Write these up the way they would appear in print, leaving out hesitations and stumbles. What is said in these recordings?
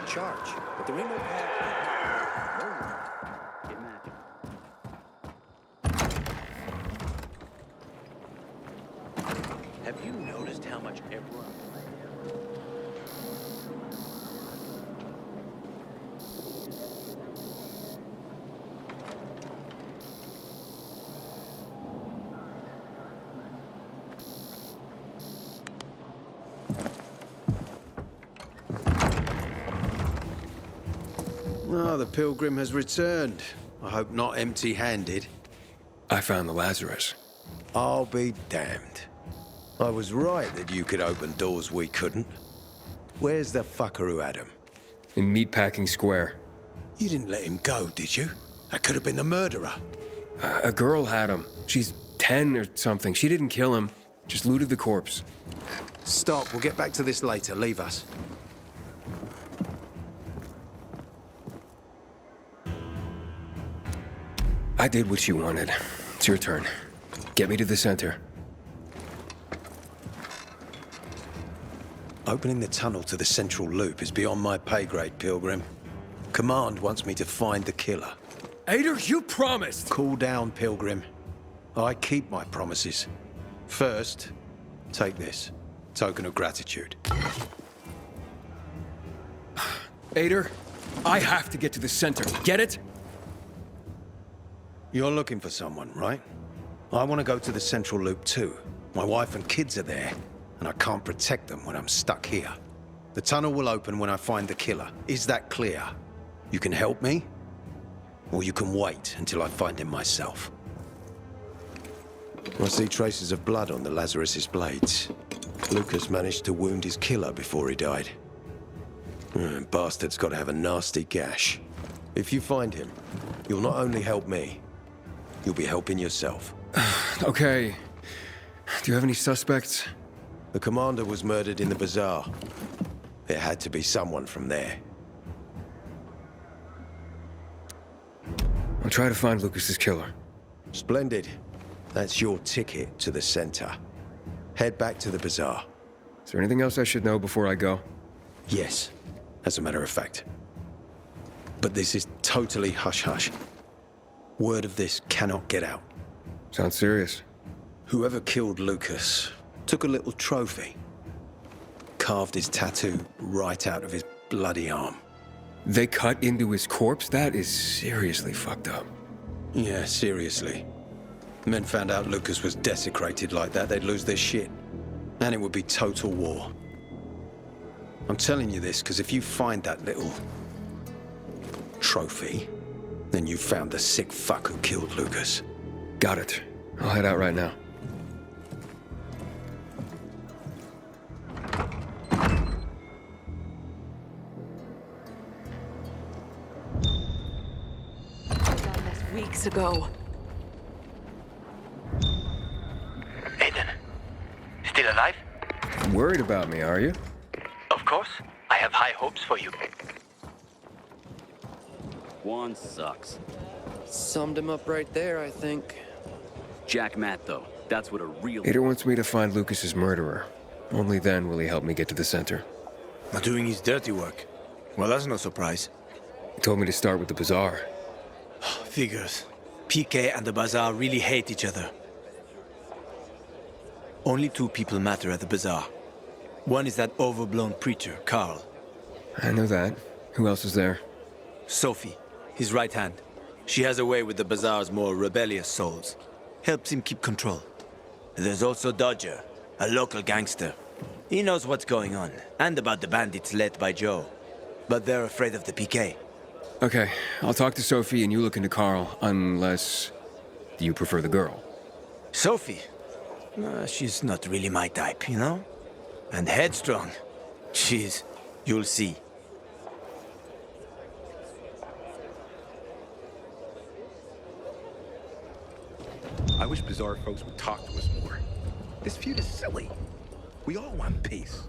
charge, but there ain't no path. Have you noticed how much everyone... Oh, the pilgrim has returned. I hope not empty-handed. I found the Lazarus. I'll be damned. I was right that you could open doors we couldn't. Where's the fucker who had him? In Meatpacking Square. You didn't let him go, did you? That could have been the murderer. A girl had him. She's 10 or something. She didn't kill him. Just looted the corpse. Stop, we'll get back to this later. Leave us. I did what you wanted. It's your turn. Get me to the center. Opening the tunnel to the central loop is beyond my pay grade, Pilgrim. Command wants me to find the killer. Ader, you promised! Cool down, Pilgrim. I keep my promises. First, take this. Token of gratitude. Ader, I have to get to the center. Get it? You're looking for someone, right? I want to go to the central loop too. My wife and kids are there, and I can't protect them when I'm stuck here. The tunnel will open when I find the killer. Is that clear? You can help me, or you can wait until I find him myself. I see traces of blood on the Lazarus's blades. Lucas managed to wound his killer before he died. Bastard's got to have a nasty gash. If you find him, you'll not only help me, you'll be helping yourself. Okay. Do you have any suspects? The commander was murdered in the bazaar. It had to be someone from there. I'll try to find Lucas's killer. Splendid. That's your ticket to the center. Head back to the bazaar. Is there anything else I should know before I go? Yes, as a matter of fact. But this is totally hush-hush. Word of this cannot get out. Sounds serious. Whoever killed Lucas took a little trophy. Carved his tattoo right out of his bloody arm. They cut into his corpse? That is seriously fucked up. Yeah, seriously. Men found out Lucas was desecrated like that, they'd lose their shit. And it would be total war. I'm telling you this because if you find that little trophy, then you found the sick fuck who killed Lucas. Got it. I'll head out right now. Done this weeks ago. Aiden, still alive? Worried about me, are you? Of course. I have high hopes for you. Juan sucks. Summed him up right there, I think. Jack Matt, though. That's what a real... Ader wants me to find Lucas's murderer. Only then will he help me get to the center. Not doing his dirty work. Well, that's no surprise. He told me to start with the bazaar. Figures. PK and the bazaar really hate each other. Only two people matter at the bazaar. One is that overblown preacher, Carl. I know that. Who else is there? Sophie, his right hand. She has a way with the bazaar's more rebellious souls. Helps him keep control. There's also Dodger, a local gangster. He knows what's going on, and about the bandits led by Joe. But they're afraid of the PK. Okay, I'll talk to Sophie and you look into Carl, unless you prefer the girl. Sophie? She's not really my type, you know? And headstrong. You'll see. I wish Bazaar folks would talk to us more. This feud is silly. We all want peace.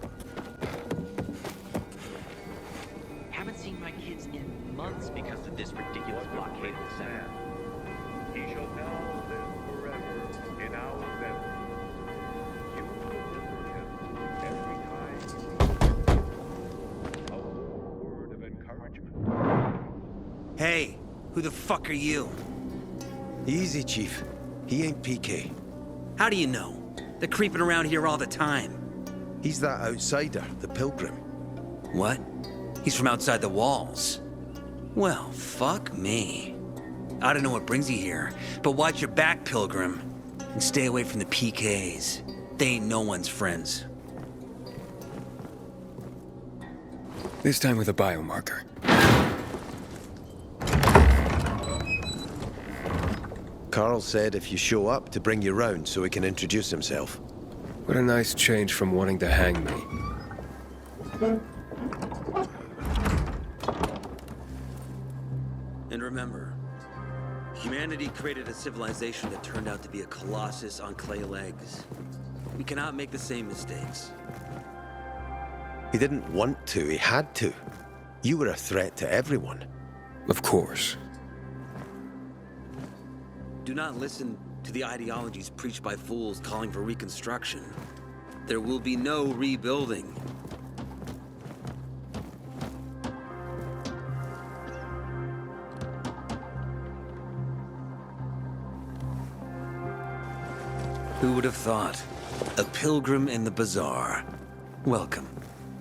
Haven't seen my kids in months because of this ridiculous blockade of the center. He shall now live forever in our memory. You will remember him every time. A word of watch. Hey, who the fuck are you? Easy, Chief. He ain't PK. How do you know? They're creeping around here all the time. He's that outsider, the Pilgrim. What? He's from outside the walls. Well, fuck me. I don't know what brings you here, but watch your back, Pilgrim. And stay away from the PKs. They ain't no one's friends. This time with a biomarker. Carl said if you show up to bring you round so he can introduce himself. What a nice change from wanting to hang me. And remember, humanity created a civilization that turned out to be a colossus on clay legs. We cannot make the same mistakes. He didn't want to, he had to. You were a threat to everyone. Of course. Do not listen to the ideologies preached by fools calling for reconstruction. There will be no rebuilding. Who would have thought? A pilgrim in the bazaar. Welcome.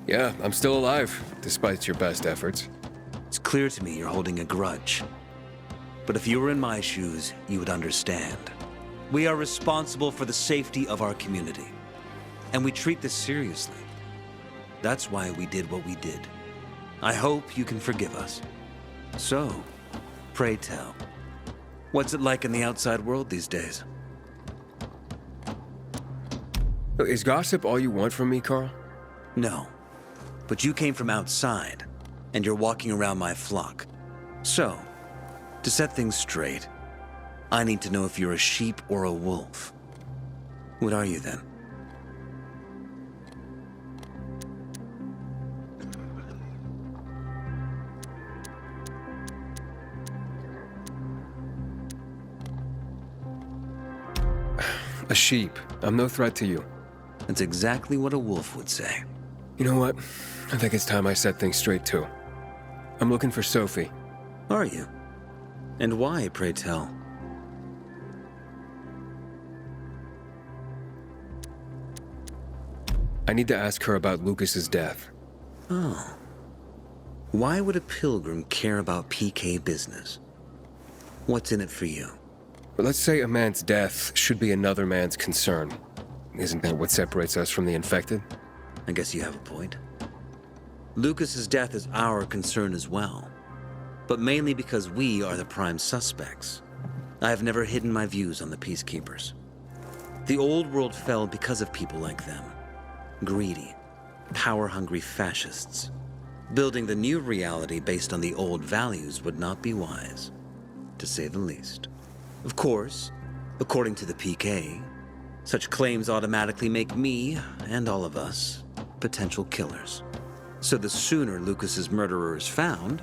Yeah, I'm still alive, despite your best efforts. It's clear to me you're holding a grudge. But if you were in my shoes, you would understand. We are responsible for the safety of our community. And we treat this seriously. That's why we did what we did. I hope you can forgive us. So, pray tell, what's it like in the outside world these days? Is gossip all you want from me, Carl? No. But you came from outside, and you're walking around my flock. So, to set things straight, I need to know if you're a sheep or a wolf. What are you then? A sheep. I'm no threat to you. That's exactly what a wolf would say. You know what? I think it's time I set things straight, too. I'm looking for Sophie. Are you? And why, pray tell? I need to ask her about Lucas's death. Oh. Why would a pilgrim care about PK business? What's in it for you? But let's say a man's death should be another man's concern. Isn't that what separates us from the infected? I guess you have a point. Lucas's death is our concern as well. But mainly because we are the prime suspects. I have never hidden my views on the Peacekeepers. The old world fell because of people like them. Greedy, power-hungry fascists. Building the new reality based on the old values would not be wise, to say the least. Of course, according to the PK, such claims automatically make me, and all of us, potential killers. So the sooner Lucas's murderer is found,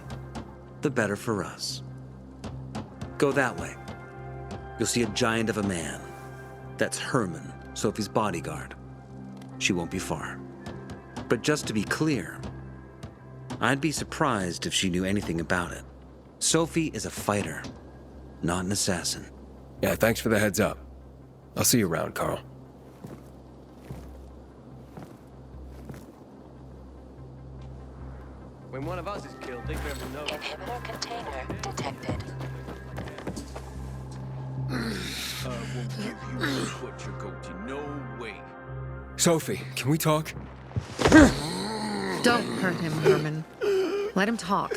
the better for us. Go that way. You'll see a giant of a man. That's Herman, Sophie's bodyguard. She won't be far. But just to be clear, I'd be surprised if she knew anything about it. Sophie is a fighter, not an assassin. Yeah, thanks for the heads up. I'll see you around, Carl. When one of us is killed, they grab the note. Inhibitor container detected. I won't give you what you're goatee. No way. Sophie, can we talk? Don't hurt him, Herman. Let him talk.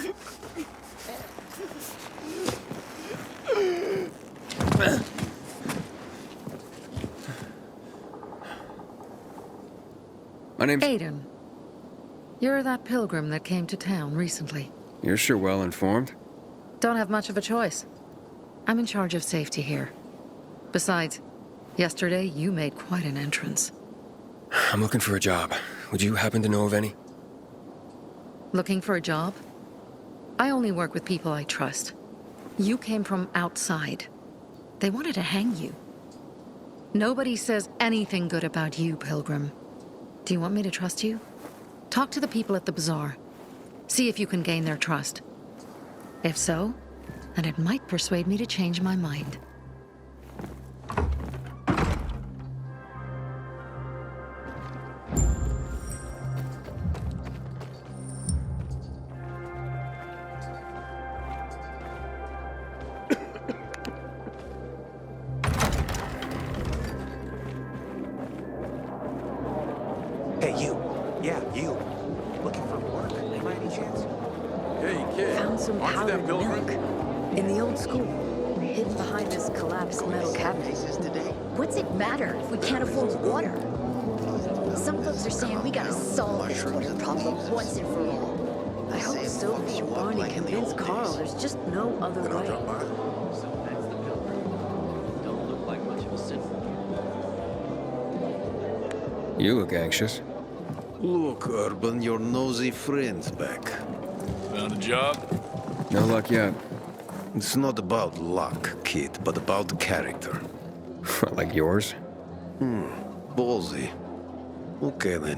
My name's... Aiden. You're that pilgrim that came to town recently. You're sure well informed. Don't have much of a choice. I'm in charge of safety here. Besides, yesterday you made quite an entrance. I'm looking for a job. Would you happen to know of any? Looking for a job? I only work with people I trust. You came from outside. They wanted to hang you. Nobody says anything good about you, Pilgrim. Do you want me to trust you? Talk to the people at the bazaar. See if you can gain their trust. If so, then it might persuade me to change my mind. Hey, you. Yeah, you. Looking for work by any chance? Hey, kid. Found some Aren't you that powdered pilgrim? milk in the old school, hidden behind this collapsed metal cabinet. What's it matter if we can't afford water? Some folks are saying we gotta solve this water problem once and for all. I hope Sophie and Barney convince Carl there's just no other way. So that's the pilgrim. Don't look like much of a sinner. You look anxious. Look, Urban, your nosy friend's back. Found a job? No luck yet. It's not about luck, kid, but about character. Like yours? Ballsy. Okay, then.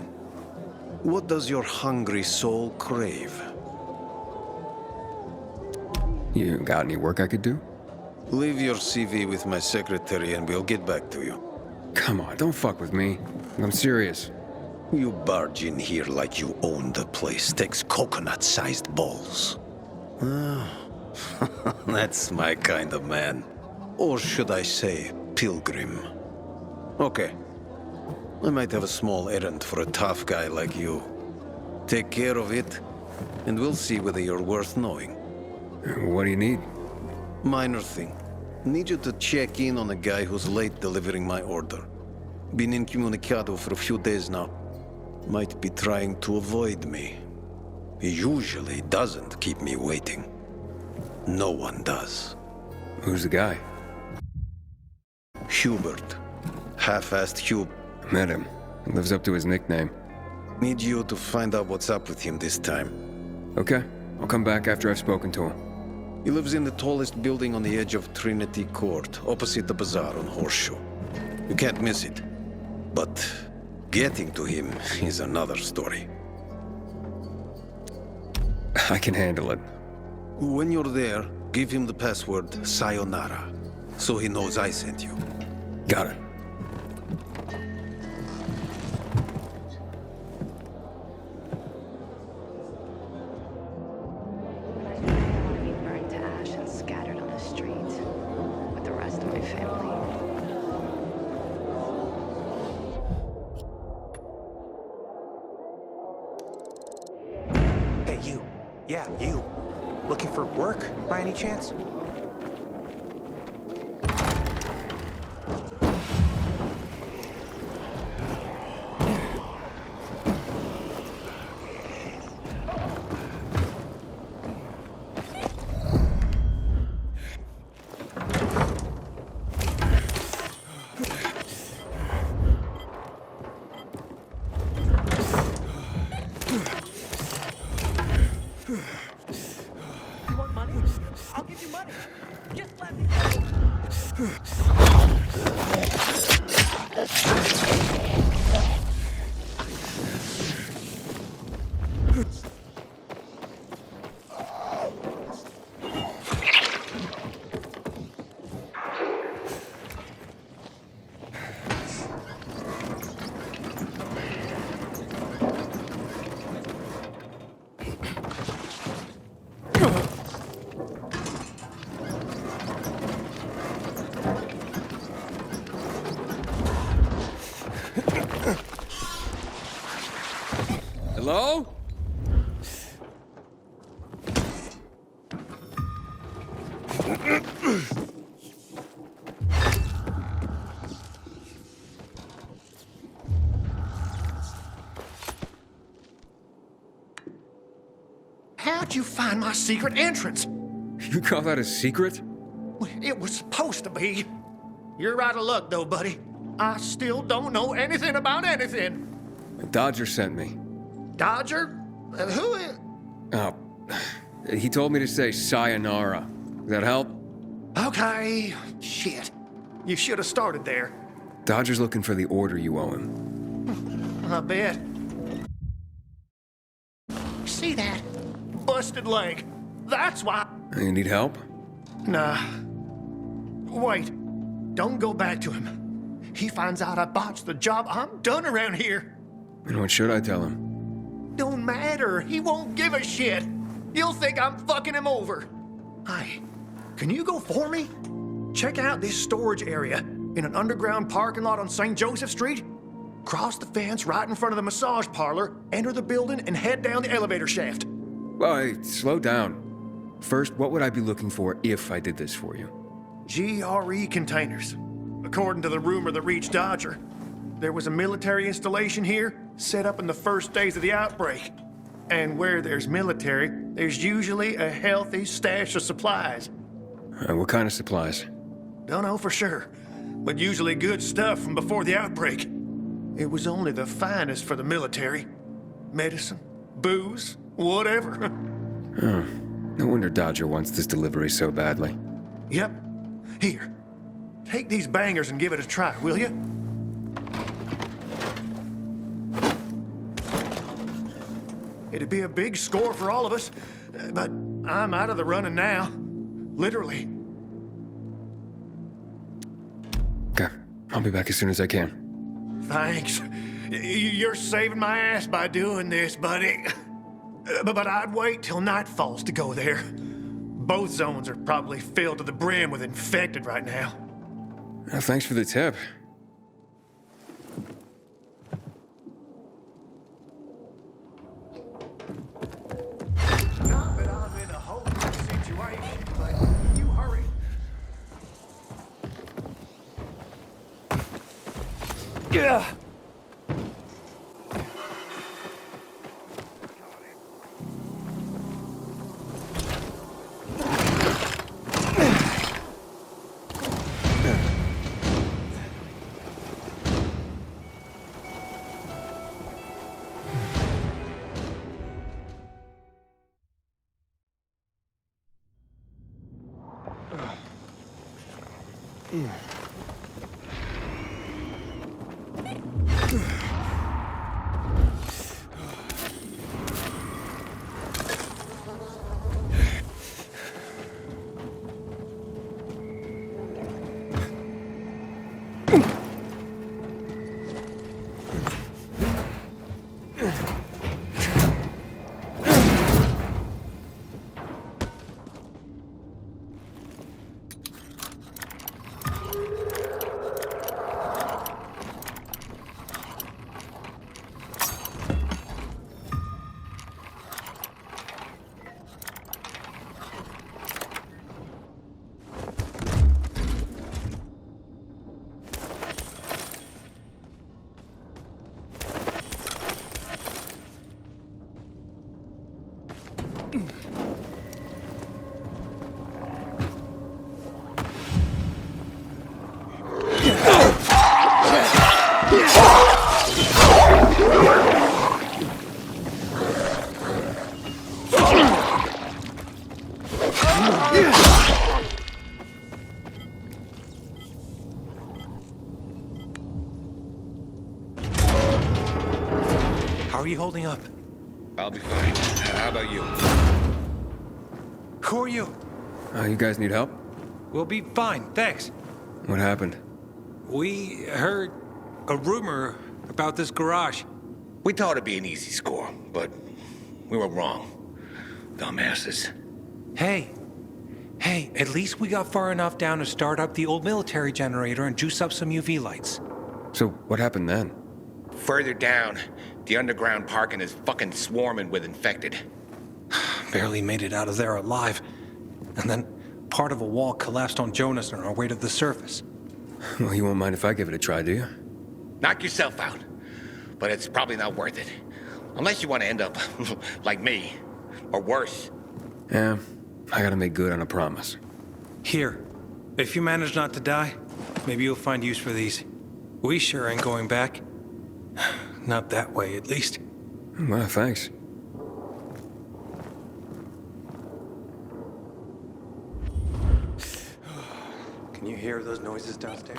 What does your hungry soul crave? You got any work I could do? Leave your CV with my secretary and we'll get back to you. Come on, don't fuck with me. I'm serious. You barge in here like you own the place. Takes coconut-sized balls. Ah, that's my kind of man. Or should I say, pilgrim. Okay. I might have a small errand for a tough guy like you. Take care of it, and we'll see whether you're worth knowing. What do you need? Minor thing. Need you to check in on a guy who's late delivering my order. Been incommunicado for a few days now. Might be trying to avoid me. He usually doesn't keep me waiting. No one does. Who's the guy? Hubert. Half-assed Hub. Met him. He lives up to his nickname. Need you to find out what's up with him this time. Okay, I'll come back after I've spoken to him. He lives in the tallest building on the edge of Trinity Court, opposite the bazaar on Horseshoe. You can't miss it. But getting to him is another story. I can handle it. When you're there, give him the password Sayonara, so he knows I sent you. Got it. Burned to ash and scattered on the streets with the rest of my family. Hey, you. Yeah, you. Looking for work by any chance? You want money? I'll give you money. Just let me. Hello? How'd you find my secret entrance? You call that a secret? It was supposed to be. You're out of luck, though, buddy. I still don't know anything about anything. Dodger sent me. Dodger? Who is... Oh, he told me to say sayonara. Does that help? Okay. Shit. You should have started there. Dodger's looking for the order you owe him. I bet. See that? busted leg. That's why. You need help? Nah. Wait. Don't go back to him. He finds out I botched the job, I'm done around here. And what should I tell him? Don't matter. He won't give a shit. He'll think I'm fucking him over. Hey, can you go for me? Check out this storage area in an underground parking lot on St. Joseph Street. Cross the fence right in front of the massage parlor, enter the building, and head down the elevator shaft. Well, hey, slow down. First, what would I be looking for if I did this for you? GRE containers. According to the rumor that reached Dodger, there was a military installation here set up in the first days of the outbreak. And where there's military, there's usually a healthy stash of supplies. What kind of supplies? Don't know for sure, but usually good stuff from before the outbreak. It was only the finest for the military. Medicine, booze, whatever. Oh, no wonder Dodger wants this delivery so badly. Yep. Here, take these bangers and give it a try, will you? It'd be a big score for all of us, but I'm out of the running now. Literally. Okay, I'll be back as soon as I can. Thanks. You're saving my ass by doing this, buddy. But I'd wait till night falls to go there. Both zones are probably filled to the brim with infected right now. Thanks for the tip. Not that I'm in a hopeless situation, but you hurry. Yeah. How are you holding up? I'll be fine. How about you? Who are you? You guys need help? We'll be fine, thanks. What happened? We heard a rumor about this garage. We thought it'd be an easy score, but we were wrong. Dumbasses. Hey, at least we got far enough down to start up the old military generator and juice up some UV lights. So what happened then? Further down, the underground parking is fucking swarming with infected. Barely made it out of there alive. And then part of a wall collapsed on Jonas on our way to the surface. Well, you won't mind if I give it a try, do you? Knock yourself out. But it's probably not worth it. Unless you want to end up like me. Or worse. Yeah, I gotta make good on a promise. Here, if you manage not to die, maybe you'll find use for these. We sure ain't going back. Not that way, at least. Well, thanks. Can you hear those noises downstairs?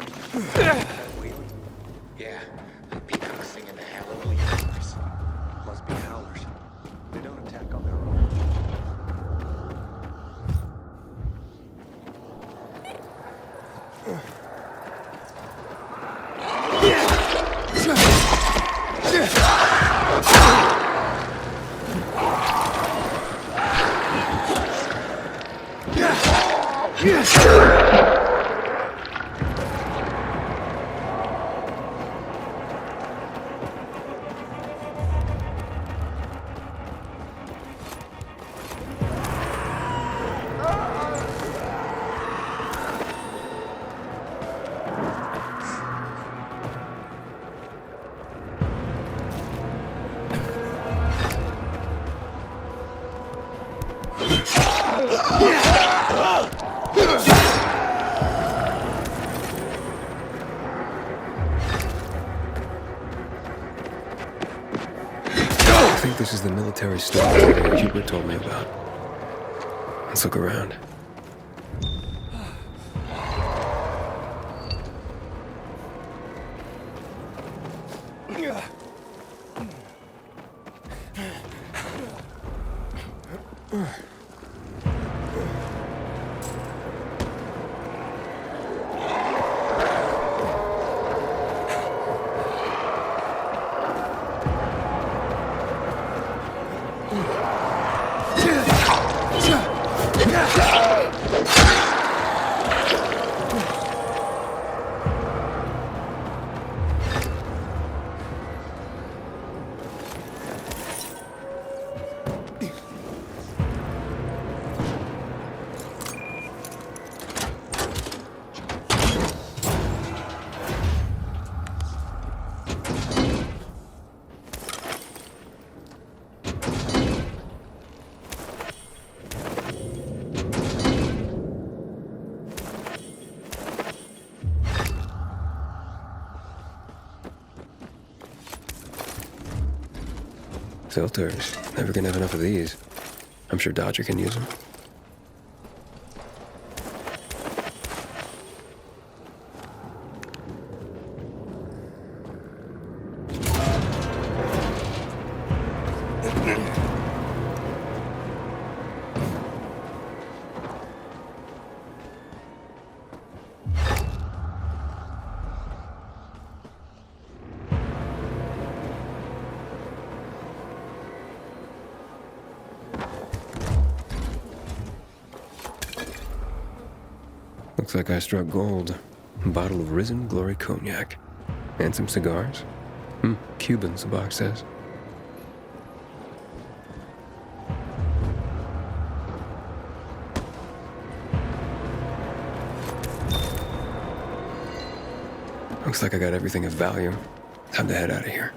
Yeah, peacocks singing the hallelujah chorus. Must be howlers. They don't attack on their own. I think this is the military storage area Hubert told me about. Let's look around. Filters. Never gonna have enough of these. I'm sure Dodger can use them. Looks like I struck gold. A bottle of Risen Glory Cognac. And some cigars. Cubans, the box says. Looks like I got everything of value. Time to head out of here.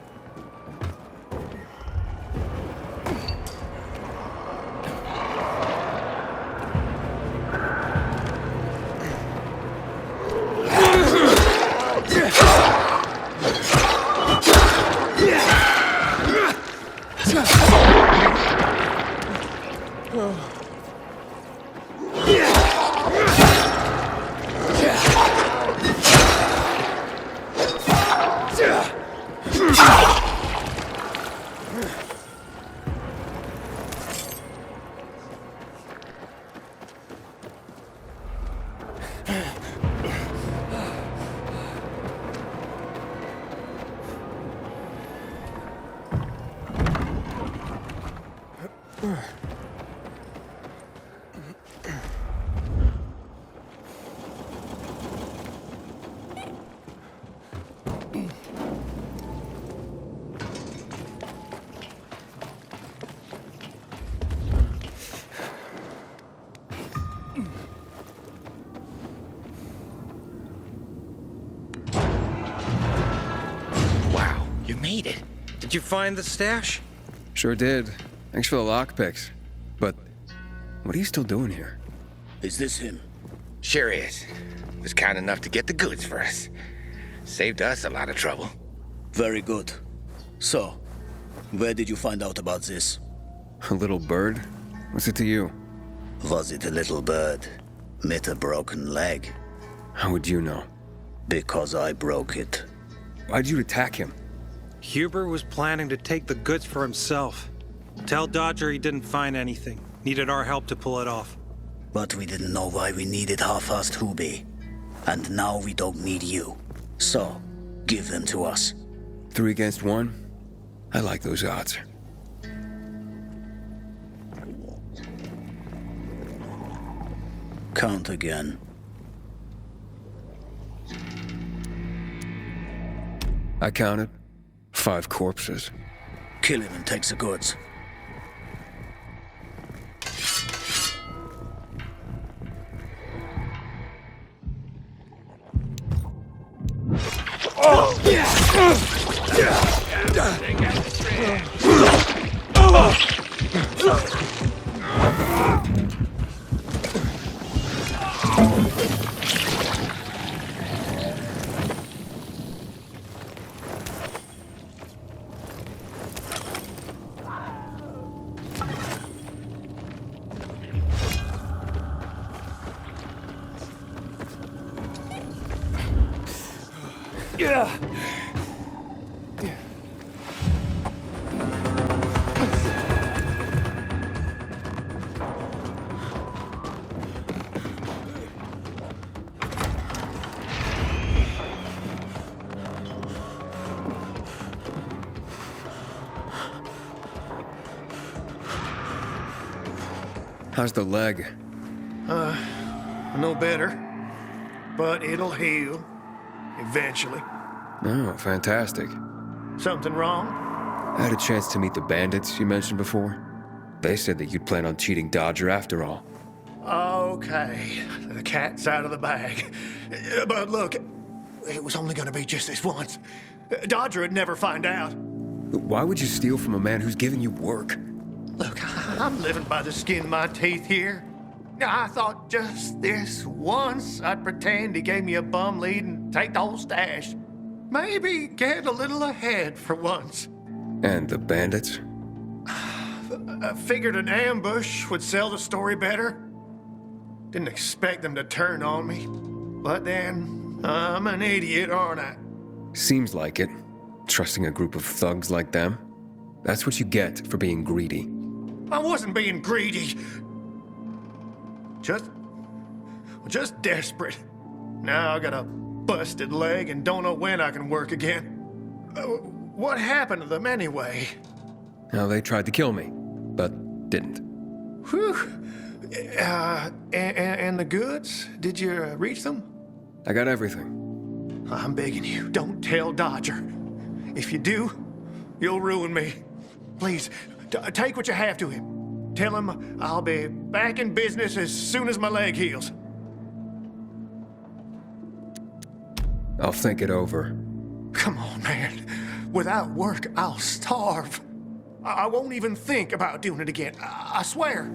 Wow, you made it. Did you find the stash? Sure did. Thanks for the lockpicks. But what are you still doing here? Is this him? Sure is. Was kind enough to get the goods for us. Saved us a lot of trouble. Very good. So, where did you find out about this? A little bird? What's it to you? Was it a little bird? Met a broken leg? How would you know? Because I broke it. Why'd you attack him? Huber was planning to take the goods for himself. Tell Dodger he didn't find anything. Needed our help to pull it off. But we didn't know why we needed half-assed Hubie. And now we don't need you. So, give them to us. 3 against 1? I like those odds. Count again. I counted 5 corpses. Kill him and take the goods. How's the leg? No better. But it'll heal. Eventually. Oh, fantastic. Something wrong? I had a chance to meet the bandits you mentioned before. They said that you'd plan on cheating Dodger after all. Okay. The cat's out of the bag. But look, it was only gonna be just this once. Dodger would never find out. Why would you steal from a man who's giving you work? Look, I'm living by the skin of my teeth here. I thought just this once I'd pretend he gave me a bum lead and take the whole stash. Maybe get a little ahead for once. And the bandits? I figured an ambush would sell the story better. Didn't expect them to turn on me. But then, I'm an idiot, aren't I? Seems like it. Trusting a group of thugs like them. That's what you get for being greedy. I wasn't being greedy. Just desperate. Now I got a busted leg and don't know when I can work again. What happened to them anyway? Now, they tried to kill me, but didn't. Whew. And the goods? Did you reach them? I got everything. I'm begging you, don't tell Dodger. If you do, you'll ruin me. Please, take what you have to him. Tell him I'll be back in business as soon as my leg heals. I'll think it over. Come on, man. Without work, I'll starve. I won't even think about doing it again. I swear.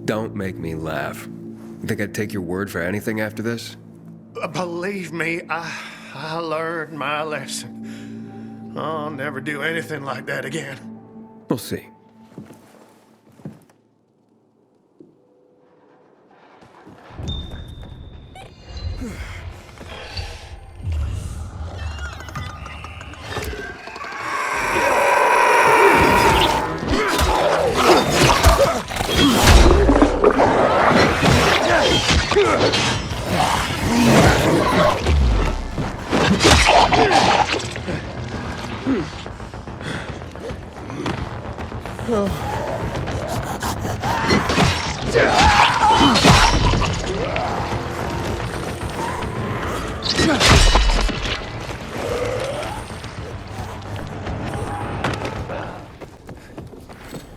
Don't make me laugh. You think I'd take your word for anything after this? Believe me, I learned my lesson. I'll never do anything like that again. We'll see.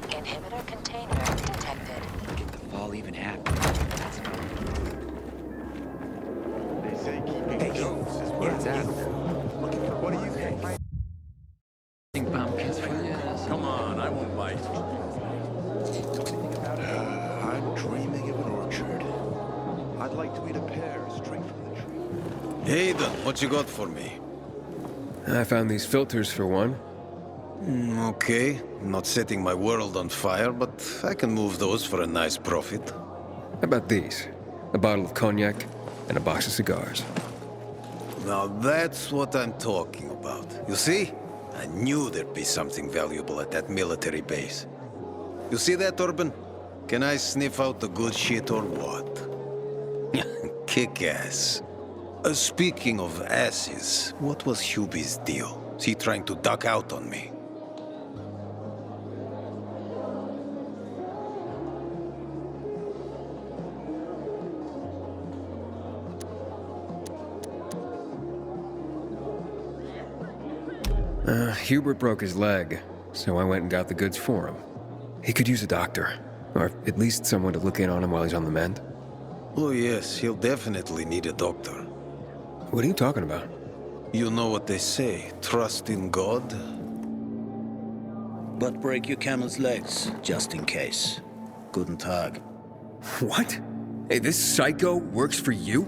Inhibitor container detected. Get the fall even happen. That's They say keeping notes is where it's at. What do you think? pumpkins for you. Come on, I won't bite. I'm dreaming of an orchard. I'd like to eat a pear straight from the tree. Hayden, what you got for me? I found these filters for one. Okay. Not setting my world on fire, but I can move those for a nice profit. How about these? A bottle of cognac and a box of cigars. Now that's what I'm talking about. You see? I knew there'd be something valuable at that military base. You see that, Urban? Can I sniff out the good shit or what? Kick-ass. Speaking of asses, what was Hubie's deal? Is he trying to duck out on me? Hubert broke his leg, so I went and got the goods for him. He could use a doctor, or at least someone to look in on him while he's on the mend. Oh yes, he'll definitely need a doctor. What are you talking about? You know what they say, trust in God? But break your camel's legs, just in case. Guten Tag. What? Hey, this psycho works for you?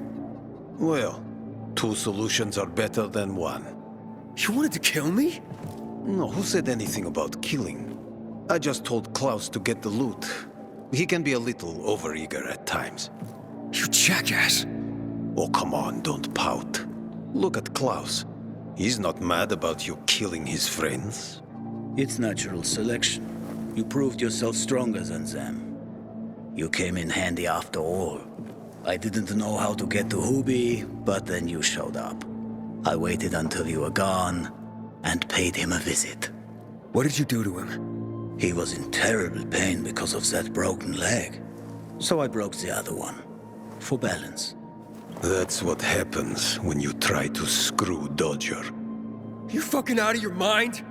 Well, 2 solutions are better than 1. You wanted to kill me? No, who said anything about killing? I just told Klaus to get the loot. He can be a little overeager at times. You jackass! Oh, come on, don't pout. Look at Klaus. He's not mad about you killing his friends. It's natural selection. You proved yourself stronger than them. You came in handy after all. I didn't know how to get to Hubi, but then you showed up. I waited until you were gone, and paid him a visit. What did you do to him? He was in terrible pain because of that broken leg. So I broke the other one. For balance. That's what happens when you try to screw Dodger. You fucking out of your mind?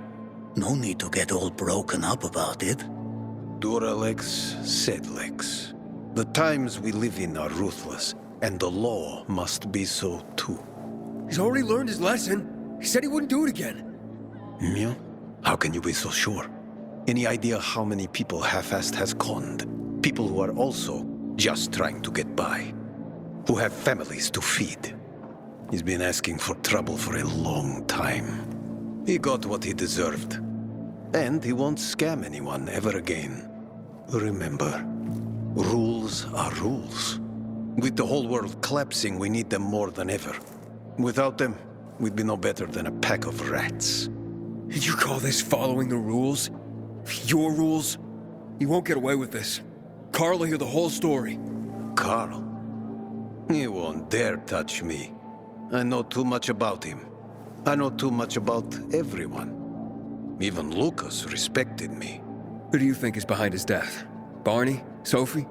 No need to get all broken up about it. Duralex, Sedlex. The times we live in are ruthless, and the law must be so too. He's already learned his lesson. He said he wouldn't do it again. Yeah? How can you be so sure? Any idea how many people half-assed has conned? People who are also just trying to get by. Who have families to feed. He's been asking for trouble for a long time. He got what he deserved. And he won't scam anyone ever again. Remember, rules are rules. With the whole world collapsing, we need them more than ever. Without them, we'd be no better than a pack of rats. Did you call this following the rules? Your rules? You won't get away with this. Carl will hear the whole story. Carl? He won't dare touch me. I know too much about him. I know too much about everyone. Even Lucas respected me. Who do you think is behind his death? Barney? Sophie?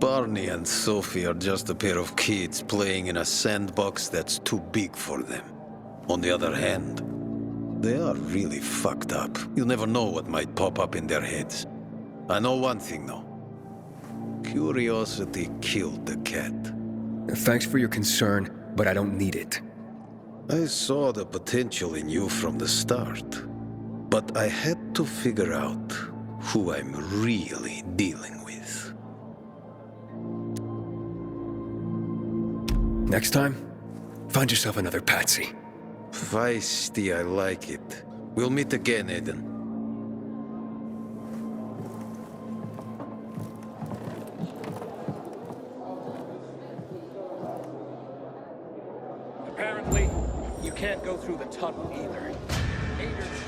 Barney and Sophie are just a pair of kids playing in a sandbox that's too big for them. On the other hand, they are really fucked up. You never know what might pop up in their heads. I know one thing, though. Curiosity killed the cat. Thanks for your concern, but I don't need it. I saw the potential in you from the start. But I had to figure out who I'm really dealing with. Next time, find yourself another patsy. Feisty, I like it. We'll meet again, Aiden. Apparently, you can't go through the tunnel either. Ader's